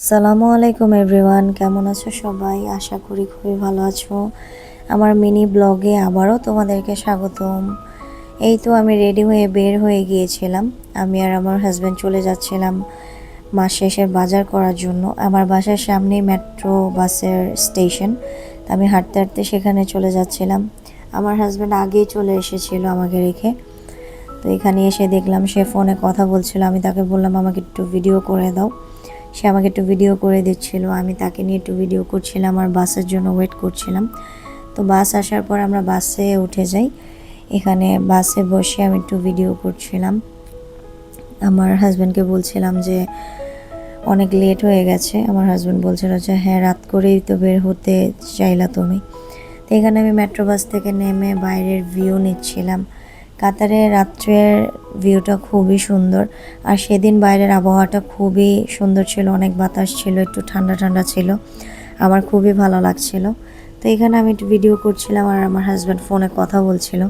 আসসালামু আলাইকুম এভরিওয়ান, কেমন আছো সবাই? আশা করি খুবই ভালো আছো। আমার মিনি ব্লগে আবারও তোমাদেরকে স্বাগতম। এই তো আমি রেডি হয়ে বের হয়ে গিয়েছিলাম। আমি আর আমার হাজব্যান্ড চলে যাচ্ছিলাম মাস শেষের বাজার করার জন্য। আমার বাসার সামনেই মেট্রো বাসের স্টেশন। আমি হাঁটতে হাঁটতে সেখানে চলে যাচ্ছিলাম। আমার হাজব্যান্ড আগেই চলে এসেছিল আমাকে রেখে। তো এখানে এসে দেখলাম সে ফোনে কথা বলছিল। আমি তাকে বললাম আমাকে একটু ভিডিও করে দাও। সে আমাকে একটু ভিডিও করে দিচ্ছিল, আমি তাকে নিয়ে একটু ভিডিও করছিলাম আর বাসের জন্য ওয়েট করছিলাম। তো বাস আসার পর আমরা বাসে উঠে যাই। এখানে বাসে বসে আমি একটু ভিডিও করছিলাম। আমার হাজব্যান্ডকে বলছিলাম যে অনেক লেট হয়ে গেছে। আমার হাজব্যান্ড বলছিল যে হ্যাঁ, রাত করেই তো বের হতে চাইলা তুমি। তো এখানে আমি মেট্রো বাস থেকে নেমে বাইরের ভিউ নিচ্ছিলাম। কাতারে রাত্রের ভিউটা খুবই সুন্দর। আর সেদিন বাইরের আবহাওয়াটা খুবই সুন্দর ছিল, অনেক বাতাস ছিল, একটু ঠান্ডা ঠান্ডা ছিল। আমার খুবই ভালো লাগছিল। তো এখানে আমি একটু ভিডিও করছিলাম আর আমার হাজব্যান্ড ফোনে কথা বলছিল।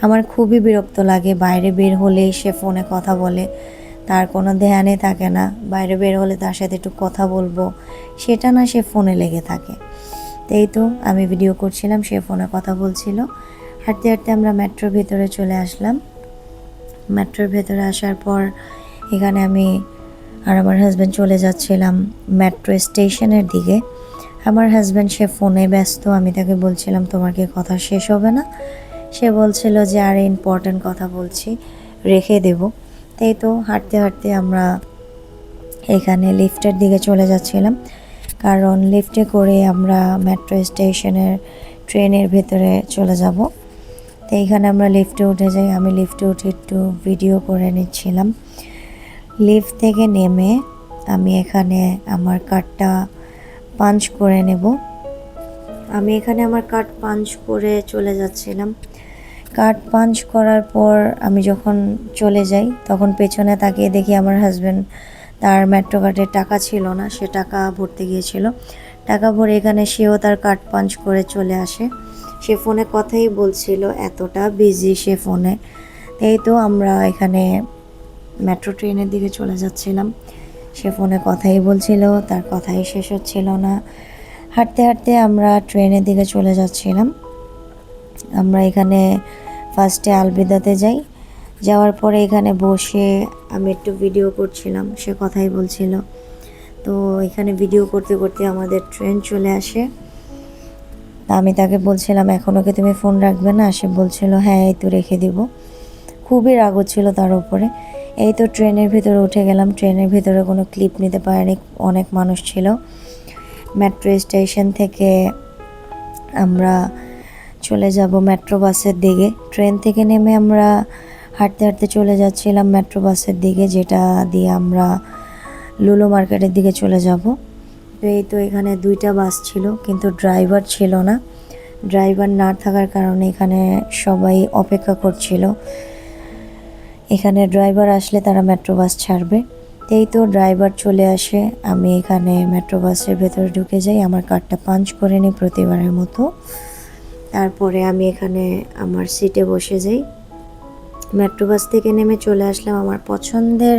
আমার খুবই বিরক্ত লাগে, বাইরে বের হলেই সে ফোনে কথা বলে, তার কোনো ধ্যানে থাকে না। বাইরে বের হলে তার সাথে একটু কথা বলবো, সেটা না, সে ফোনে লেগে থাকে। তো এই তো আমি ভিডিও করছিলাম, সে ফোনে কথা বলছিল। হাঁটতে হাঁটতে আমরা মেট্রোর ভেতরে চলে আসলাম। মেট্রোর ভেতরে আসার পর এখানে আমি আর আমার হাজব্যান্ড চলে যাচ্ছিলাম মেট্রো স্টেশনের দিকে। আমার হাজব্যান্ড সে ফোনে ব্যস্ত। আমি তাকে বলছিলাম তোমার কি কথা শেষ হবে না? সে বলছিল যে আরে ইম্পর্ট্যান্ট কথা বলছি, রেখে দেব। তাই তো হাঁটতে হাঁটতে আমরা এখানে লিফটের দিকে চলে যাচ্ছিলাম, কারণ লিফটে করে আমরা মেট্রো স্টেশনের ট্রেনের ভেতরে চলে যাব। তো এইখানে আমরা লিফটে উঠে যাই। আমি লিফটে উঠে একটু ভিডিও করে নিচ্ছিলাম। লিফট থেকে নেমে আমি এখানে আমার কার্ডটা পাঞ্চ করে নেব। আমি এখানে আমার কার্ড পাঞ্চ করে চলে যাচ্ছিলাম। কার্ড পাঞ্চ করার পর আমি যখন চলে যাই তখন পেছনে তাকিয়ে দেখি আমার হাজব্যান্ড, তার মেট্রো কার্ডের টাকা ছিল না, সে টাকা ভরতে গিয়েছিল। টাকা ভরে এখানে সেও তার কার্ড পাঞ্চ করে চলে আসে। সে ফোনে কথাই বলছিল, এতটা বিজি সে ফোনে। এই তো আমরা এখানে মেট্রো ট্রেনের দিকে চলে যাচ্ছিলাম। সে ফোনে কথাই বলছিল, তার কথাই শেষ হচ্ছিল না। হাঁটতে হাঁটতে আমরা ট্রেনের দিকে চলে যাচ্ছিলাম। আমরা এখানে ফার্স্টে আলবিদাতে যাই। যাওয়ার পরে এখানে বসে আমি একটু ভিডিও করছিলাম, সে কথাই বলছিল। তো এখানে ভিডিও করতে করতে আমাদের ট্রেন চলে আসে। আমি তাকে বলছিলাম এখনও কি তুমি ফোন রাখবে না? সে বলছিল হ্যাঁ, এই তো রেখে দিব। খুবই রাগ হচ্ছিল তার উপরে। এই তো ট্রেনের ভিতরে উঠে গেলাম। ট্রেনের ভিতরে কোনো ক্লিপ নিতে পারেনি, অনেক মানুষ ছিল। মেট্রো স্টেশন থেকে আমরা চলে যাব মেট্রো বাসের দিকে। ট্রেন থেকে নেমে আমরা হাঁটতে হাঁটতে চলে যাচ্ছিলাম মেট্রো বাসের দিকে, যেটা দিয়ে আমরা লুলু মার্কেটের দিকে চলে যাব। তো এই তো এখানে দুইটা বাস ছিল, কিন্তু ড্রাইভার ছিল না। ড্রাইভার না থাকার কারণে এখানে সবাই অপেক্ষা করছিল। এখানে ড্রাইভার আসলে তারা মেট্রো বাস ছাড়বে। এই তো ড্রাইভার চলে আসে। আমি এখানে মেট্রো বাসের ভেতরে ঢুকে যাই, আমার কার্ডটা পাঞ্চ করে নিই প্রতিবারের মতো। তারপরে আমি এখানে আমার সিটে বসে যাই। মেট্রো বাস থেকে নেমে চলে আসলাম আমার পছন্দের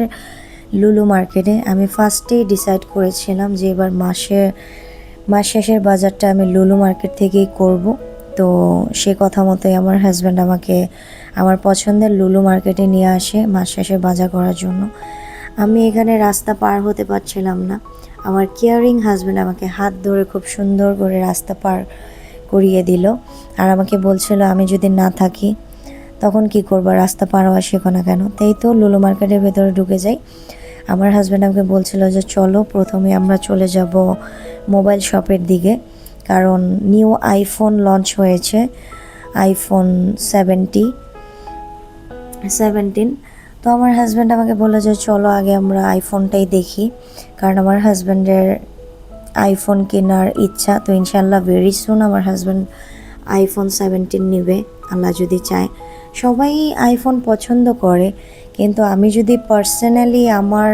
লুলু মার্কেটে। আমি ফার্স্টেই ডিসাইড করেছিলাম যে এবার মাস শেষের বাজারটা আমি লুলু মার্কেট থেকেই করব। তো সে কথা মতোই আমার হাজব্যান্ড আমাকে আমার পছন্দের লুলু মার্কেটে নিয়ে আসে মাস শেষের বাজার করার জন্য। আমি এখানে রাস্তা পার হতে পারছিলাম না। আমার কেয়ারিং হাজব্যান্ড আমাকে হাত ধরে খুব সুন্দর করে রাস্তা পার করিয়ে দিল। আর আমাকে বলছিল আমি যদি না থাকি তখন কি করবো, রাস্তা পার হওয়া শেখো না কেন? তাই তো লুলু মার্কেটের ভেতরে ঢুকে যাই। আমার হাজব্যান্ড আমাকে বলছিল যে চলো প্রথমে আমরা চলে যাব মোবাইল শপের দিকে, কারণ নিউ আইফোন লঞ্চ হয়েছে, আইফোন 17। তো আমার হাজব্যান্ড আমাকে বললো যে চলো আগে আমরা আইফোনটাই দেখি, কারণ আমার হাজব্যান্ডের আইফোন কেনার ইচ্ছা। তো ইনশাল্লাহ ভেরি সুন আমার হাজব্যান্ড আইফোন 17 নেবে, আল্লাহ যদি চায়। সবাই আইফোন পছন্দ করে, কিন্তু আমি যদি পার্সোনালি আমার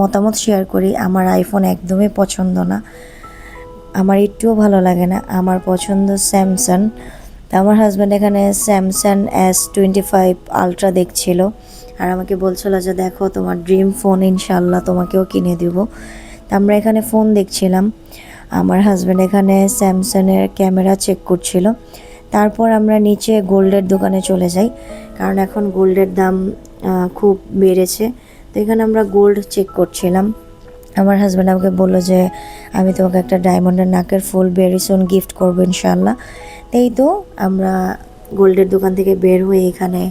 মতামত শেয়ার করি, আমার আইফোন একদমই পছন্দ না, আমার একটুও ভালো লাগে না। আমার পছন্দ স্যামসাং। তো আমার হাজব্যান্ড এখানে স্যামসাং S25 আলট্রা দেখছিল আর আমাকে বলছিল যে দেখো তোমার ড্রিম ফোন ইনশাল্লাহ তোমাকেও কিনে দিব। তো আমরা এখানে ফোন দেখছিলাম, আমার হাজব্যান্ড এখানে স্যামসাংয়ের ক্যামেরা চেক করছিল। তারপর আমরা নিচে গোল্ডের দোকানে চলে যাই, কারণ এখন গোল্ডের দাম খুব বেড়েছে। তো এখানে আমরা গোল্ড চেক করছিলাম। আমার হাজব্যান্ড আমাকে বললো যে আমি তোমাকে একটা ডায়মন্ডের নাকের ফুল ভেরি সুন গিফট করবো ইনশাল্লাহ। এই তো আমরা গোল্ডের দোকান থেকে বের হয়ে এখানে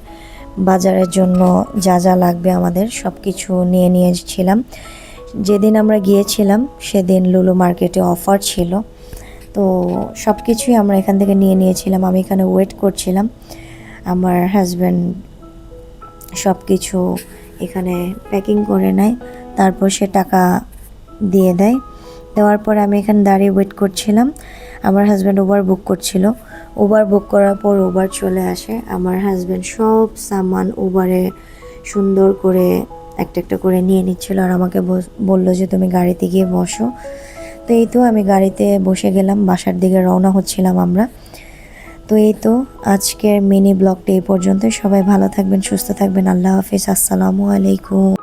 বাজারের জন্য যা যা লাগবে আমাদের সব কিছু নিয়েছিলাম। যেদিন আমরা গিয়েছিলাম সেদিন লুলু মার্কেটে অফার ছিল, তো সব কিছুই আমরা এখান থেকে নিয়েছিলাম। আমি এখানে ওয়েট করছিলাম, আমার হাজব্যান্ড সব কিছু এখানে প্যাকিং করে নেয়, তারপর সে টাকা দিয়ে দেয়। দেওয়ার পর আমি এখানে দাঁড়িয়ে ওয়েট করছিলাম। আমার হাজব্যান্ড উবার বুক করছিল, উবার বুক করার পর উবার চলে আসে। আমার হাজব্যান্ড সব সামান উবারে সুন্দর করে একটা একটা করে নিয়ে নিচ্ছিল আর আমাকে বলল যে তুমি গাড়িতে গিয়ে বসো। তো এই তো আমি গাড়িতে বসে গেলাম, বাসার দিকে রওনা হচ্ছিলাম আমরা। তো এই তো আজকের মিনি ব্লগটা এই পর্যন্ত। সবাই ভালো থাকবেন, সুস্থ থাকবেন। আল্লাহ হাফিজ, আসসালামু আলাইকুম।